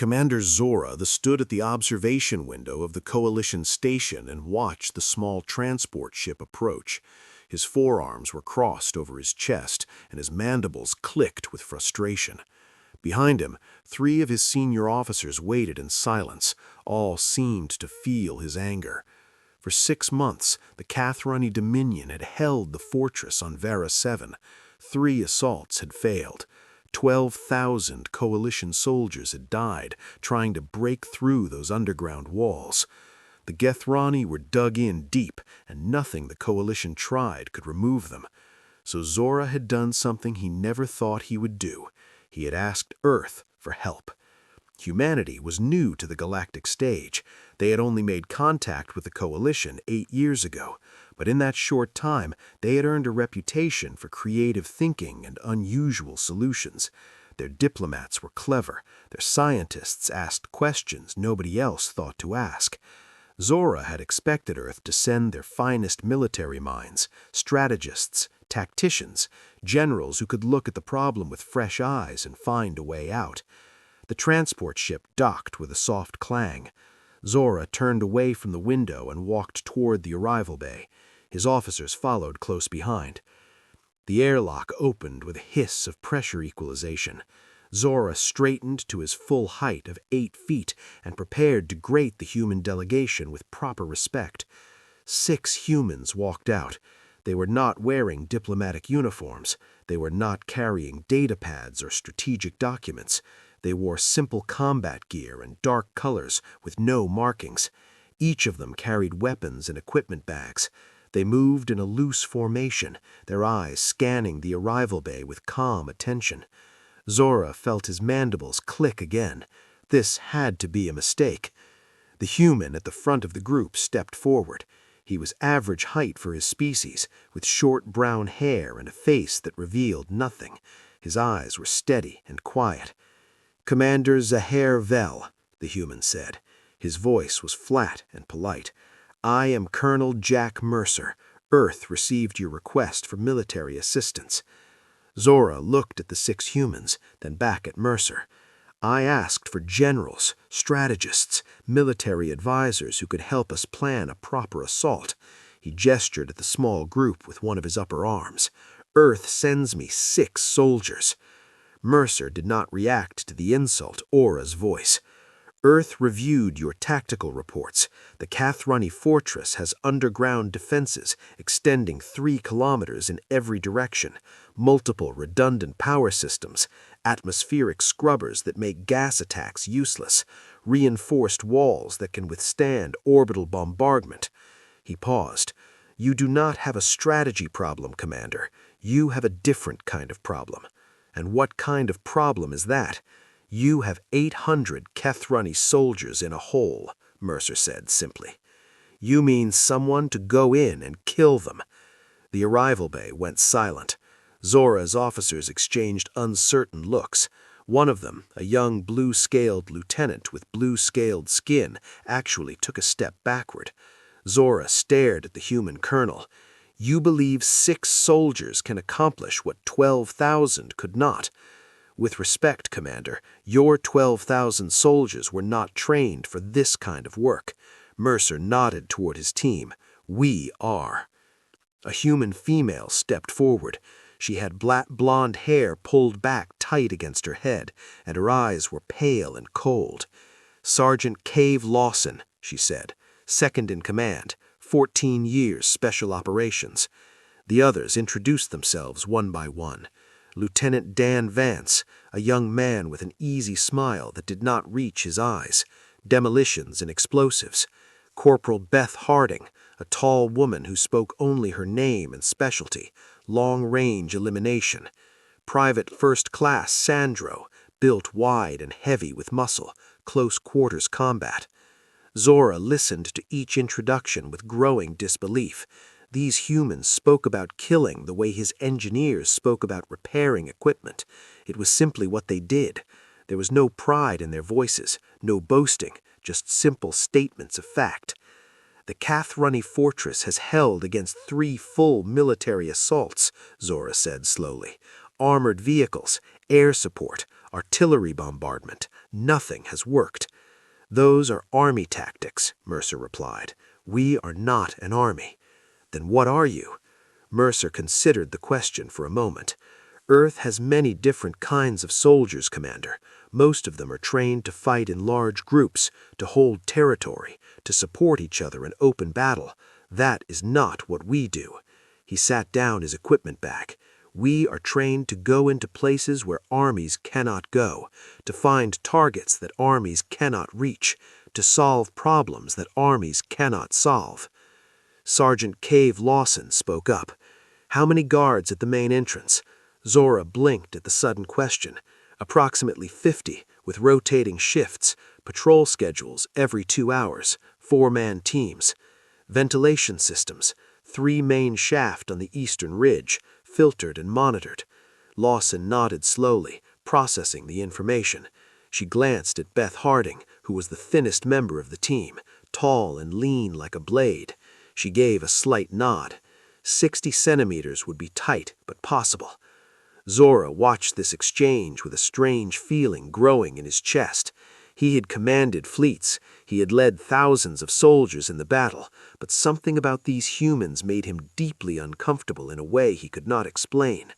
Commander Zora stood at the observation window of the Coalition station and watched the small transport ship approach. His forearms were crossed over his chest, and his mandibles clicked with frustration. Behind him, 3 of his senior officers waited in silence. All seemed to feel his anger. For 6 months, the Cathrani Dominion had held the fortress on Vera 7. 3 assaults had failed. 12,000 Coalition soldiers had died trying to break through those underground walls. The Gethrani were dug in deep, and nothing the Coalition tried could remove them. So Zora had done something he never thought he would do. He had asked Earth for help. Humanity was new to the galactic stage. They had only made contact with the Coalition 8 years ago, but in that short time, they had earned a reputation for creative thinking and unusual solutions. Their diplomats were clever. Their scientists asked questions nobody else thought to ask. Zora had expected Earth to send their finest military minds, strategists, tacticians, generals who could look at the problem with fresh eyes and find a way out. The transport ship docked with a soft clang. Zora turned away from the window and walked toward the arrival bay. His officers followed close behind. The airlock opened with a hiss of pressure equalization. Zora straightened to his full height of 8 feet and prepared to greet the human delegation with proper respect. 6 humans walked out. They were not wearing diplomatic uniforms. They were not carrying data pads or strategic documents. They wore simple combat gear and dark colors with no markings. Each of them carried weapons and equipment bags. They moved in a loose formation, their eyes scanning the arrival bay with calm attention. Zora felt his mandibles click again. This had to be a mistake. The human at the front of the group stepped forward. He was average height for his species, with short brown hair and a face that revealed nothing. His eyes were steady and quiet. "Commander Zahir Vel," the human said. His voice was flat and polite. "I am Colonel Jack Mercer. Earth received your request for military assistance." Zora looked at the 6 humans, then back at Mercer. "I asked for generals, strategists, military advisors who could help us plan a proper assault." He gestured at the small group with one of his upper arms. "Earth sends me 6 soldiers." Mercer did not react to the insult or his voice. "Earth reviewed your tactical reports. The Cathrani fortress has underground defenses extending 3 kilometers in every direction, multiple redundant power systems, atmospheric scrubbers that make gas attacks useless, reinforced walls that can withstand orbital bombardment." He paused. "You do not have a strategy problem, Commander. You have a different kind of problem." "And what kind of problem is that?" "You have 800 Cathrani soldiers in a hole," Mercer said simply. "You mean someone to go in and kill them." The arrival bay went silent. Zora's officers exchanged uncertain looks. One of them, a young blue-scaled lieutenant with blue-scaled skin, actually took a step backward. Zora stared at the human colonel. "You believe 6 soldiers can accomplish what 12,000 could not?" "With respect, Commander, your 12,000 soldiers were not trained for this kind of work." Mercer nodded toward his team. "We are." A human female stepped forward. She had black blonde hair pulled back tight against her head, and her eyes were pale and cold. "Sergeant Cave Lawson," she said, "second in command, 14 years special operations." The others introduced themselves one by one. Lieutenant Dan Vance, a young man with an easy smile that did not reach his eyes. Demolitions and explosives. Corporal Beth Harding, a tall woman who spoke only her name and specialty. Long-range elimination. Private First Class Sandro, built wide and heavy with muscle. Close quarters combat. Zora listened to each introduction with growing disbelief. These humans spoke about killing the way his engineers spoke about repairing equipment. It was simply what they did. There was no pride in their voices, no boasting, just simple statements of fact. "The Cathrani fortress has held against 3 full military assaults," Zora said slowly. "Armored vehicles, air support, Artillery bombardment. Nothing has worked. Those are army tactics, Mercer replied. We are not an army. Then what are you? Mercer considered the question for a moment. Earth has many different kinds of soldiers, Commander. Most of them are trained to fight in large groups, to hold territory, to support each other in open battle. That is not what we do. He sat down his equipment bag. We are trained to go into places where armies cannot go, to find targets that armies cannot reach, to solve problems that armies cannot solve. Sergeant Cave Lawson spoke up. How many guards at the main entrance? Zora blinked at the sudden question. Approximately 50, with rotating shifts, patrol schedules every 2 hours, 4-man teams. Ventilation systems, 3 main shaft on the eastern ridge, filtered and monitored. Lawson nodded slowly, processing the information. She glanced at Beth Harding, who was the thinnest member of the team, tall and lean like a blade. She gave a slight nod. 60 centimeters would be tight, but possible. Zora watched this exchange with a strange feeling growing in his chest. He had commanded fleets, he had led thousands of soldiers in the battle, but something about these humans made him deeply uncomfortable in a way he could not explain.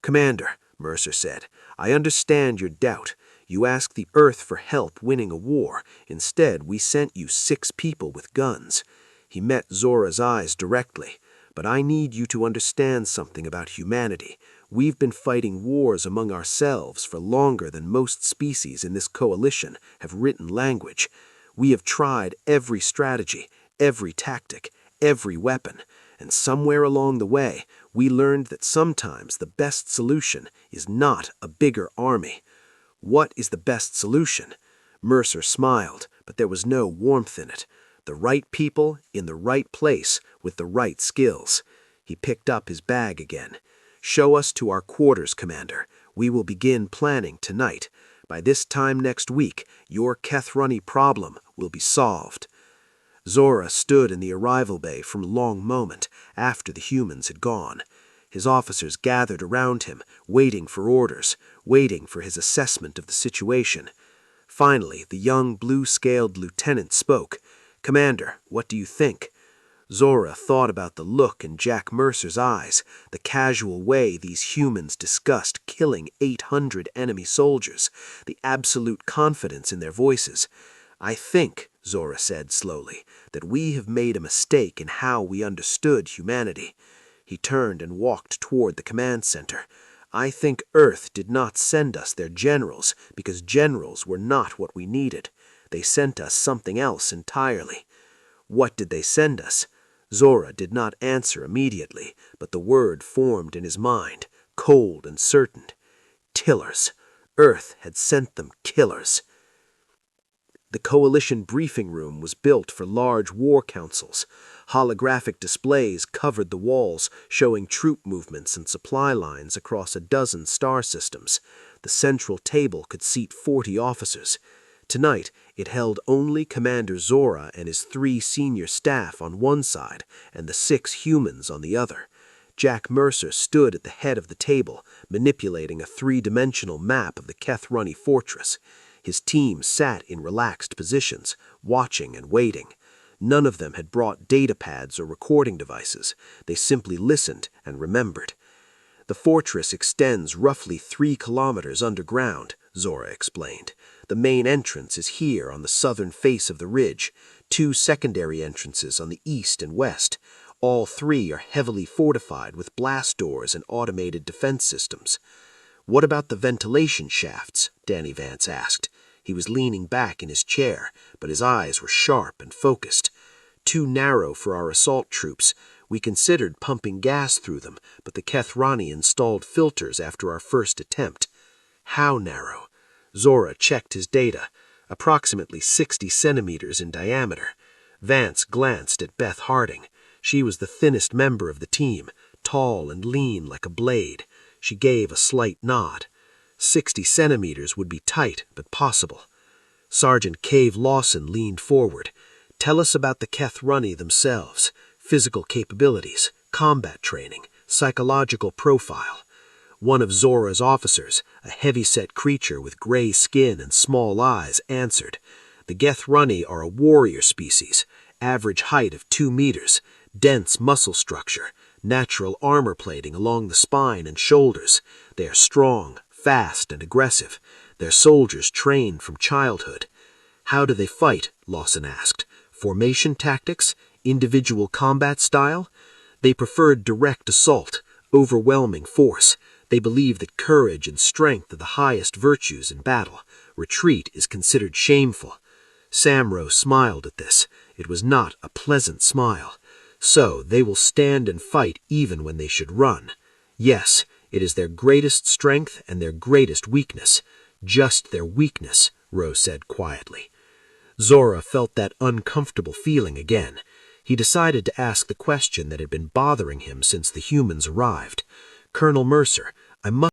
Commander, Mercer said, I understand your doubt. You asked the Earth for help winning a war. Instead, we sent you 6 people with guns. He met Zora's eyes directly. But I need you to understand something about humanity. We've been fighting wars among ourselves for longer than most species in this coalition have written language. We have tried every strategy, every tactic, every weapon, and somewhere along the way, we learned that sometimes the best solution is not a bigger army. What is the best solution? Mercer smiled, but there was no warmth in it. The right people in the right place with the right skills. He picked up his bag again. Show us to our quarters, Commander. We will begin planning tonight. By this time next week, your Kethruni problem will be solved. Zora stood in the arrival bay for a long moment after the humans had gone. His officers gathered around him, waiting for orders, waiting for his assessment of the situation. Finally, the young blue-scaled lieutenant spoke. Commander, what do you think? Zora thought about the look in Jack Mercer's eyes, the casual way these humans discussed killing 800 enemy soldiers, the absolute confidence in their voices. I think, Zora said slowly, that we have made a mistake in how we understood humanity. He turned and walked toward the command center. I think Earth did not send us their generals because generals were not what we needed. They sent us something else entirely. What did they send us? Zora did not answer immediately, but the word formed in his mind, cold and certain. Tillers. Earth had sent them killers. The coalition briefing room was built for large war councils. Holographic displays covered the walls, showing troop movements and supply lines across a dozen star systems. The central table could seat 40 officers. Tonight, it held only Commander Zora and his 3 senior staff on one side and the 6 humans on the other. Jack Mercer stood at the head of the table, manipulating a 3-dimensional map of the Kethruni fortress. His team sat in relaxed positions, watching and waiting. None of them had brought data pads or recording devices. They simply listened and remembered. The fortress extends roughly 3 kilometers underground, Zora explained. The main entrance is here on the southern face of the ridge, 2 secondary entrances on the east and west. All 3 are heavily fortified with blast doors and automated defense systems. What about the ventilation shafts? Danny Vance asked. He was leaning back in his chair, but his eyes were sharp and focused. Too narrow for our assault troops. We considered pumping gas through them, but the Kethrani installed filters after our first attempt. How narrow? Zora checked his data, approximately 60 centimeters in diameter. Vance glanced at Beth Harding. She was the thinnest member of the team, tall and lean like a blade. She gave a slight nod. 60 centimeters would be tight, but possible. Sergeant Cave Lawson leaned forward. Tell us about the Kethruni themselves, physical capabilities, combat training, psychological profile. One of Zora's officers, a heavy-set creature with gray skin and small eyes, answered. The Gethruni are a warrior species, average height of 2 meters, dense muscle structure, natural armor plating along the spine and shoulders. They are strong, fast, and aggressive. Their soldiers trained from childhood. How do they fight? Lawson asked. Formation tactics? Individual combat style? They preferred direct assault, overwhelming force. They believe that courage and strength are the highest virtues in battle. Retreat is considered shameful. Samro smiled at this. It was not a pleasant smile. So they will stand and fight even when they should run. Yes, it is their greatest strength and their greatest weakness. Just their weakness, Rose said quietly. Zora felt that uncomfortable feeling again. He decided to ask the question that had been bothering him since the humans arrived. Colonel Mercer, I must